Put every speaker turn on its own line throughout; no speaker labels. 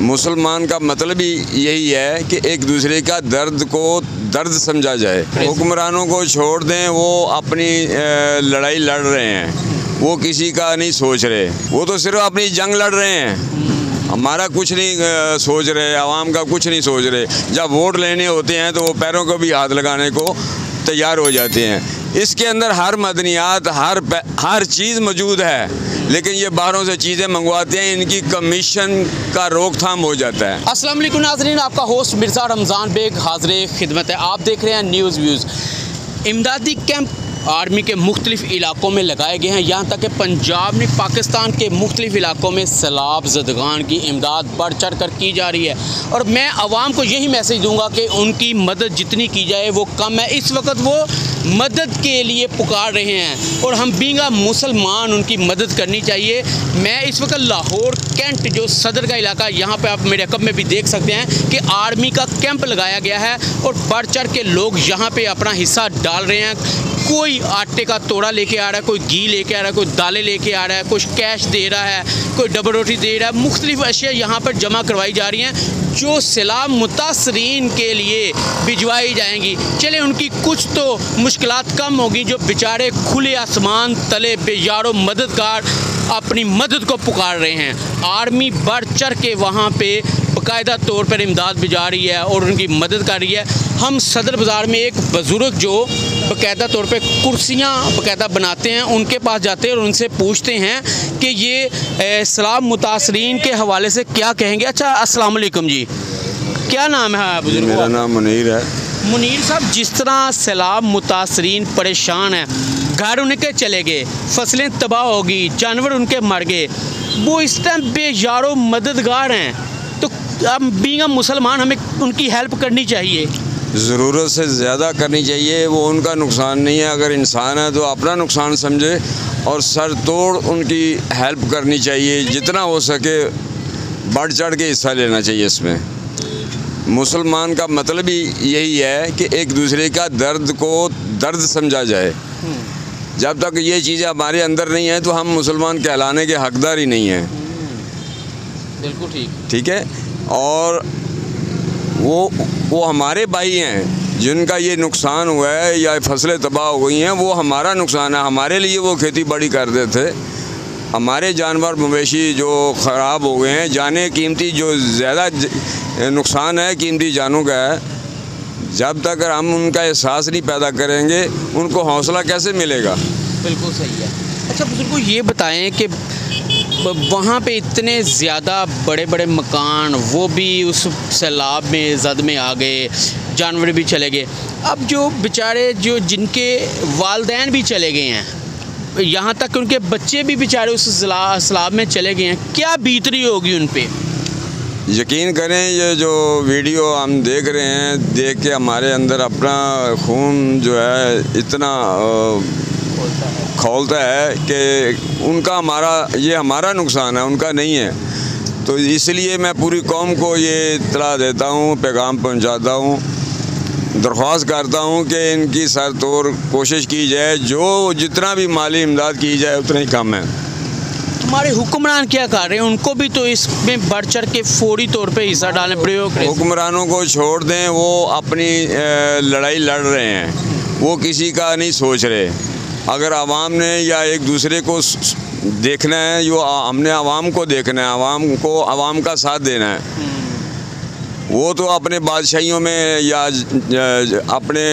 मुसलमान का मतलब ही यही है कि एक दूसरे का दर्द को दर्द समझा जाए। हुक्मरानों को छोड़ दें, वो अपनी लड़ाई लड़ रहे हैं, वो किसी का नहीं सोच रहे, वो तो सिर्फ अपनी जंग लड़ रहे हैं, हमारा कुछ नहीं सोच रहे, आवाम का कुछ नहीं सोच रहे। जब वोट लेने होते हैं तो वो पैरों को भी हाथ लगाने को तैयार हो जाते हैं। इसके अंदर हर मदनियात, हर चीज़ मौजूद है, लेकिन ये बाहरों से चीज़ें मंगवाते हैं, इनकी कमीशन का रोकथाम हो जाता है।
अस्सलाम वालेकुम नाज़रीन, आपका होस्ट मिर्ज़ा रमज़ान बेग हाज़िर खिदमत है। आप देख रहे हैं न्यूज़ व्यूज़। इमदादी कैंप आर्मी के मुख्तलिफ़ इलाकों में लगाए गए हैं, यहाँ तक कि पंजाब में पाकिस्तान के मुख्तलिफ़ इलाकों में सैलाब ज़दगान की इमदाद बढ़ चढ़ कर की जा रही है। और मैं आवाम को यही मैसेज दूंगा कि उनकी मदद जितनी की जाए वो कम है। इस वक्त वो मदद के लिए पुकार रहे हैं और हम बींगा मुसलमान उनकी मदद करनी चाहिए। मैं इस वक्त लाहौर कैंट जो सदर का इलाका, यहाँ पे आप मेरे कब में भी देख सकते हैं कि आर्मी का कैंप लगाया गया है और बढ़ चढ़ के लोग यहाँ पे अपना हिस्सा डाल रहे हैं। कोई आटे का तोड़ा लेके आ रहा है, कोई घी लेके आ रहा है, कोई दालें लेके आ रहा है, कुछ कैश दे रहा है, कोई डबल रोटी दे रहा है। मुख्तलिफ़ अशिया यहाँ पर जमा करवाई जा रही हैं जो सैलाब मुतासरीन के लिए भिजवाई जाएंगी। चले उनकी कुछ तो मुश्किलात कम होगी, जो बेचारे खुले आसमान तले बेयारो मददगार अपनी मदद को पुकार रहे हैं। आर्मी बढ़ चढ़ के वहाँ पे बाकायदा तौर पर इमदाद भिजा रही है और उनकी मदद कर रही है। हम सदर बाज़ार में एक बुज़ुर्ग जो बाकायदा तौर पे कुर्सियाँ बाकायदा बनाते हैं, उनके पास जाते हैं और उनसे पूछते हैं कि ये सैलाब मुतासरीन के हवाले से क्या कहेंगे। अच्छा, अस्सलाम वालेकुम जी, क्या नाम है बुज़ुर्ग?
मेरा नाम मुनीर है।
मुनीर साहब, जिस तरह सैलाब मुतासरीन परेशान हैं, घर उनके चले गए, फसलें तबाह हो गई, जानवर उनके मर गए, वो इस टाइम बेयारो मददगार हैं, तो अब बीइंग मुसलमान हमें उनकी हेल्प करनी चाहिए।
ज़रूरत से ज़्यादा करनी चाहिए, वो उनका नुकसान नहीं है। अगर इंसान है तो अपना नुकसान समझे और सर तोड़ उनकी हेल्प करनी चाहिए। जितना हो सके बढ़ चढ़ के हिस्सा लेना चाहिए इसमें। मुसलमान का मतलब ही यही है कि एक दूसरे का दर्द को दर्द समझा जाए। जब तक ये चीज़ें हमारे अंदर नहीं है तो हम मुसलमान कहलाने के हकदार ही नहीं हैं।
बिल्कुल ठीक
है। और वो हमारे भाई हैं जिनका ये नुकसान हुआ है या फसलें तबाह हो गई हैं, वो हमारा नुकसान है। हमारे लिए वो खेती बाड़ी करते थे, हमारे जानवर मवेशी जो ख़राब हो गए हैं, जाने कीमती जो ज़्यादा नुकसान है कीमती जानों का है। जब तक हम उनका एहसास नहीं पैदा करेंगे, उनको हौसला कैसे मिलेगा?
बिल्कुल सही है। अच्छा बुजुर्गों, ये बताएं कि वहाँ पे इतने ज़्यादा बड़े बड़े मकान, वो भी उस सैलाब में जद में आ गए, जानवर भी चले गए। अब जो बेचारे जो जिनके वालिदैन भी चले गए हैं, यहाँ तक उनके बच्चे भी बेचारे उस सैलाब में चले गए हैं, क्या बीतरी होगी उन पे?
यकीन करें, ये जो वीडियो हम देख रहे हैं, देख के हमारे अंदर अपना खून जो है इतना खौलता है कि उनका ये हमारा नुकसान है, उनका नहीं है। तो इसलिए मैं पूरी कौम को ये इत्तला देता हूँ, पैगाम पहुँचाता हूँ, दरख्वास्त करता हूँ कि इनकी सर तोड़ कोशिश की जाए। जो जितना भी माली इमदाद की जाए उतना ही कम है।
हमारे हुक्मरान क्या कर रहे हैं? उनको भी तो इसमें बढ़ चढ़ के फौरी तौर पे हिस्सा डालने प्रयोग।
हुक्मरानों को छोड़ दें, वो अपनी लड़ाई लड़ रहे हैं, वो किसी का नहीं सोच रहे। अगर आवाम ने या एक दूसरे को देखना है, जो हमने आवाम को देखना है, आवाम को आवाम का साथ देना है। वो तो अपने बादशाहियों में या अपने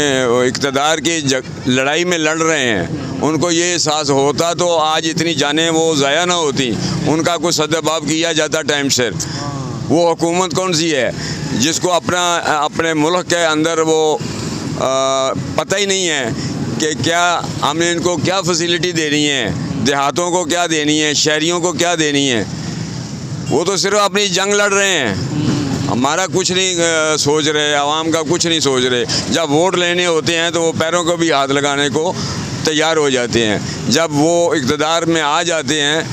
इक़्तिदार की लड़ाई में लड़ रहे हैं। उनको ये एहसास होता तो आज इतनी जानें वो ज़ाया ना होती, उनका कोई सद्दबाब किया जाता टाइम से। वो हुकूमत कौन सी है जिसको अपने मुल्क के अंदर वो पता ही नहीं है कि क्या हमने इनको क्या फैसिलिटी देनी है, देहातों को क्या देनी है, शहरियों को क्या देनी है। वो तो सिर्फ अपनी जंग लड़ रहे हैं, हमारा कुछ नहीं सोच रहे, आवाम का कुछ नहीं सोच रहे। जब वोट लेने होते हैं तो वो पैरों को भी हाथ लगाने को तैयार हो जाते हैं। जब वो इक़्तिदार में आ जाते हैं,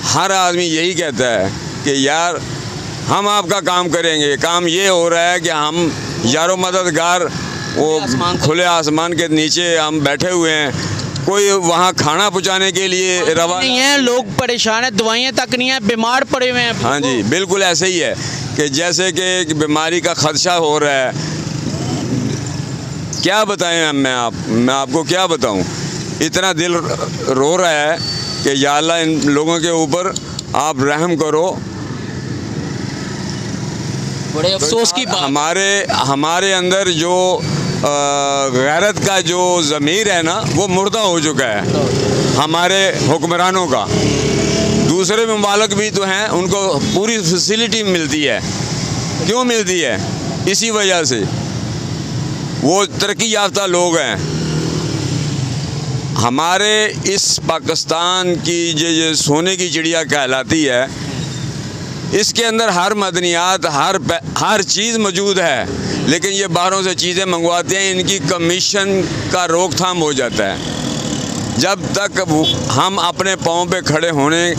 हर आदमी यही कहता है कि यार हम आपका काम करेंगे। काम ये हो रहा है कि हम यारो मददगार, वो खुले आसमान के नीचे हम बैठे हुए हैं, कोई वहाँ खाना पहुँचाने के लिए रवा
नहीं है, लोग परेशान हैं, दवाइयाँ तक नहीं है, बीमार पड़े हुए हैं।
हाँ जी, बिल्कुल ऐसे ही है कि जैसे कि बीमारी का खदशा हो रहा है। क्या बताएं मैं आपको क्या बताऊं, इतना दिल रो रहा है कि या अल्लाह इन लोगों के ऊपर आप रहम करो।
बड़े अफसोस की बात।
हमारे अंदर जो गैरत का जो ज़मीर है ना, वो मुर्दा हो चुका है हमारे हुक्मरानों का। दूसरे ममालिक भी तो हैं, उनको पूरी फैसिलिटी मिलती है। क्यों मिलती है? इसी वजह से वो तरक्की याफ्ता लोग हैं। हमारे इस पाकिस्तान की जो सोने की चिड़िया कहलाती है, इसके अंदर हर मदनियात हर चीज़ मौजूद है, लेकिन ये बाहरों से चीज़ें मंगवाते हैं, इनकी कमीशन का रोकथाम हो जाता है। जब तक हम अपने पाँव पे खड़े होने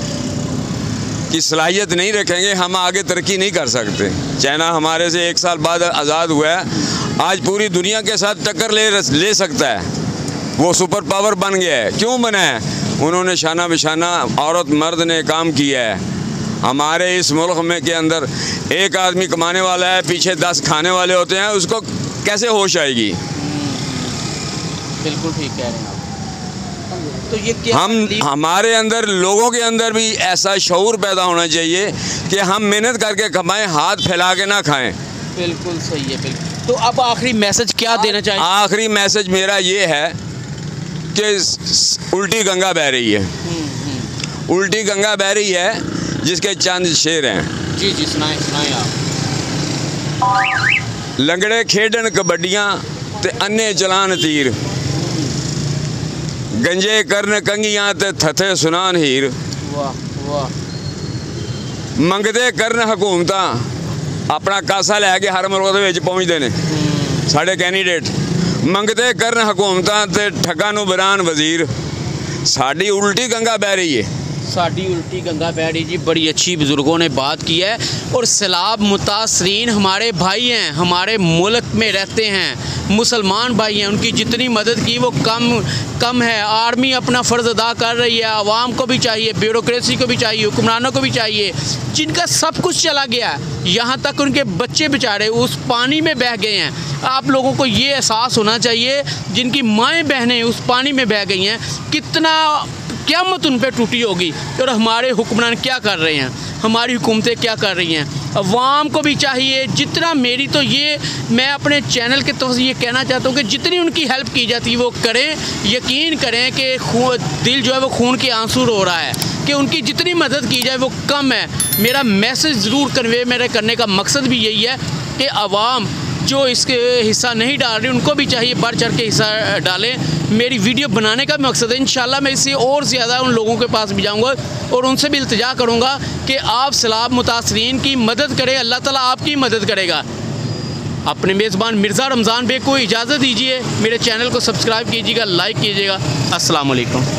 की सलाहियत नहीं रखेंगे, हम आगे तरक्की नहीं कर सकते। चाइना हमारे से 1 साल बाद आज़ाद हुआ है, आज पूरी दुनिया के साथ टक्कर ले सकता है। वो सुपर पावर बन गया है। क्यों बना है? उन्होंने शाना बिशाना औरत मर्द ने काम किया है। हमारे इस मुल्क में के अंदर एक आदमी कमाने वाला है, पीछे 10 खाने वाले होते हैं, उसको कैसे होश आएगी?
बिल्कुल ठीक कह रहे हैं आप। तो ये क्या
हमारे अंदर, लोगों के अंदर भी ऐसा शऊर पैदा होना चाहिए कि हम मेहनत करके कमाएं, हाथ फैला के ना खाएं।
बिल्कुल सही है, बिल्कुल। तो अब आखिरी मैसेज क्या देना चाहिए?
आखिरी मैसेज मेरा ये है कि उल्टी गंगा बह रही है। उल्टी गंगा बह रही है, जिसके चंद शेर हैं।
जी जी, सुनाएं आप।
लंगड़े खेडन कबड्डियां ते अन्ने चलान तीर, गंजे करन कंगियां ते थथे सुनान हीर।
वाह वाह।
मंगदे करन हुकूमतां, अपना कासा लैके हर मुल्क दे विच पहुंचदे ने साडे कैंडीडेट। मंगदे करन हुकूमतां ते ठग्गां नूं बरान वजीर। साडी उल्टी गंगा बह रही है।
साड़ी उल्टी गंगा बह रही जी। बड़ी अच्छी बुज़ुर्गों ने बात की है। और सैलाब मुतासरीन हमारे भाई हैं, हमारे मुल्क में रहते हैं, मुसलमान भाई हैं, उनकी जितनी मदद की वो कम है। आर्मी अपना फ़र्ज़ अदा कर रही है, आवाम को भी चाहिए, ब्यूरोक्रेसी को भी चाहिए, हुक्मरानों को भी चाहिए, जिनका सब कुछ चला गया, यहाँ तक उनके बच्चे बेचारे उस पानी में बह गए हैं। आप लोगों को ये एहसास होना चाहिए, जिनकी माएँ बहनें उस पानी में बह गई हैं, कितना क़यामत उन पर टूटी होगी। और हमारे हुक्मरान क्या कर रहे हैं, हमारी हुकूमतें क्या कर रही हैं। अवाम को भी चाहिए जितना, मेरी तो ये, मैं अपने चैनल के तरफ से ये कहना चाहता हूँ कि जितनी उनकी हेल्प की जाती है वो करें। यकीन करें कि दिल जो है वो खून के आंसू रो रहा है कि उनकी जितनी मदद की जाए वो कम है। मेरा मैसेज ज़रूर कन्वे मेरे करने का मकसद भी यही है कि अवाम जो इसके हिस्सा नहीं डाल रही, उनको भी चाहिए बढ़ चढ़ के हिस्सा डालें। मेरी वीडियो बनाने का मकसद है, इंशाल्लाह मैं इससे और ज़्यादा उन लोगों के पास भी जाऊंगा और उनसे भी इल्तिजा करूंगा कि आप सैलाब मुतासरीन की मदद करें, अल्लाह ताला आपकी मदद करेगा। अपने मेज़बान मिर्ज़ा रमज़ान बेग को इजाज़त दीजिए। मेरे चैनल को सब्सक्राइब कीजिएगा, लाइक कीजिएगा। अस्सलाम वालेकुम।